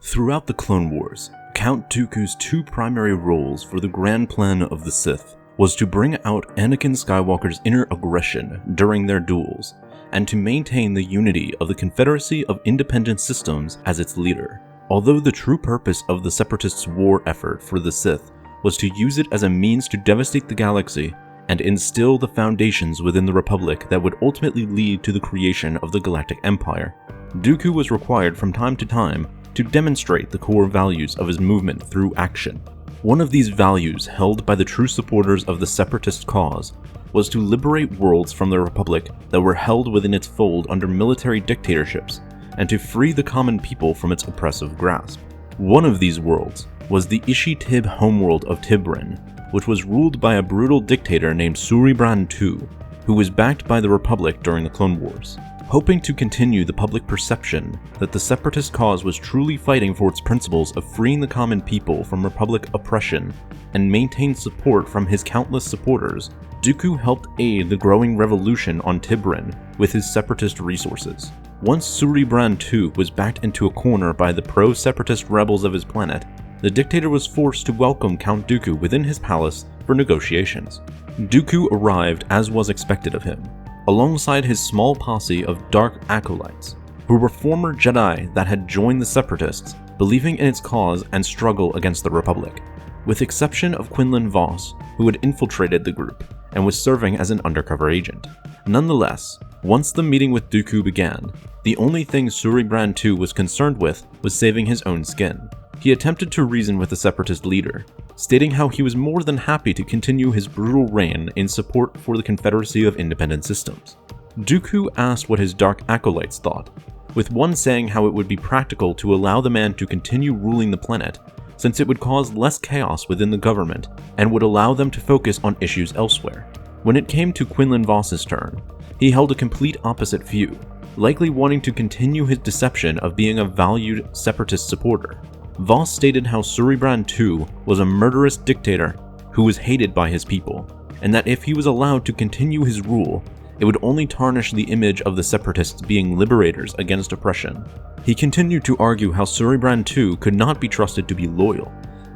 Throughout the Clone Wars, Count Dooku's two primary roles for the grand plan of the Sith was to bring out Anakin Skywalker's inner aggression during their duels, and to maintain the unity of the Confederacy of Independent Systems as its leader. Although the true purpose of the Separatists' war effort for the Sith was to use it as a means to devastate the galaxy and instill the foundations within the Republic that would ultimately lead to the creation of the Galactic Empire, Dooku was required from time to time to demonstrate the core values of his movement through action. One of these values held by the true supporters of the Separatist cause was to liberate worlds from the Republic that were held within its fold under military dictatorships, and to free the common people from its oppressive grasp. One of these worlds was the Ishi-Tib homeworld of Tibren, which was ruled by a brutal dictator named Suri-Bran II, who was backed by the Republic during the Clone Wars. Hoping to continue the public perception that the Separatist cause was truly fighting for its principles of freeing the common people from Republic oppression and maintain support from his countless supporters, Dooku helped aid the growing revolution on Tibren with his Separatist resources. Once Suri-Bran II was backed into a corner by the pro-Separatist rebels of his planet, the dictator was forced to welcome Count Dooku within his palace for negotiations. Dooku arrived as was expected of him, alongside his small posse of dark acolytes, who were former Jedi that had joined the Separatists, believing in its cause and struggle against the Republic, with exception of Quinlan Vos, who had infiltrated the group and was serving as an undercover agent. Nonetheless, once the meeting with Dooku began, the only thing Suri-Bran II was concerned with was saving his own skin. He attempted to reason with the Separatist leader, stating how he was more than happy to continue his brutal reign in support for the Confederacy of Independent Systems. Dooku asked what his dark acolytes thought, with one saying how it would be practical to allow the man to continue ruling the planet, since it would cause less chaos within the government and would allow them to focus on issues elsewhere. When it came to Quinlan Vos's turn, he held a complete opposite view, likely wanting to continue his deception of being a valued Separatist supporter. Vos stated how Suri-Bran II was a murderous dictator who was hated by his people, and that if he was allowed to continue his rule, it would only tarnish the image of the Separatists being liberators against oppression. He continued to argue how Suri-Bran II could not be trusted to be loyal,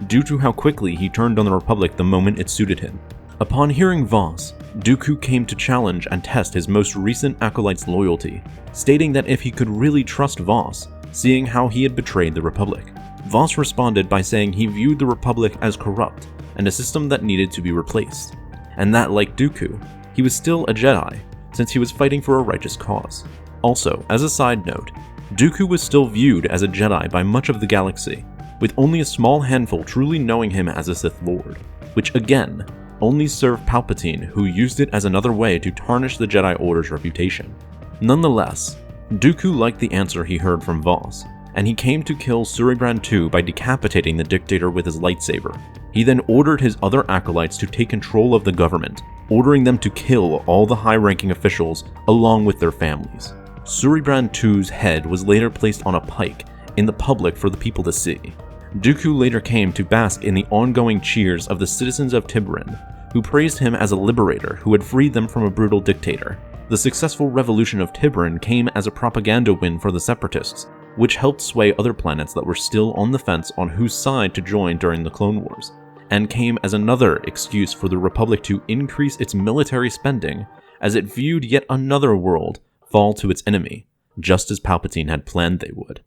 due to how quickly he turned on the Republic the moment it suited him. Upon hearing Vos, Dooku came to challenge and test his most recent acolyte's loyalty, stating that if he could really trust Vos, seeing how he had betrayed the Republic. Vos responded by saying he viewed the Republic as corrupt and a system that needed to be replaced, and that, like Dooku, he was still a Jedi, since he was fighting for a righteous cause. Also, as a side note, Dooku was still viewed as a Jedi by much of the galaxy, with only a small handful truly knowing him as a Sith Lord, which again, only served Palpatine, who used it as another way to tarnish the Jedi Order's reputation. Nonetheless, Dooku liked the answer he heard from Vos, and he came to kill Suri-Bran II by decapitating the dictator with his lightsaber. He then ordered his other acolytes to take control of the government, ordering them to kill all the high-ranking officials along with their families. Suri-Bran II's head was later placed on a pike in the public for the people to see. Dooku later came to bask in the ongoing cheers of the citizens of Tibren, who praised him as a liberator who had freed them from a brutal dictator. The successful revolution of Tibren came as a propaganda win for the Separatists, which helped sway other planets that were still on the fence on whose side to join during the Clone Wars, and came as another excuse for the Republic to increase its military spending as it viewed yet another world fall to its enemy, just as Palpatine had planned they would.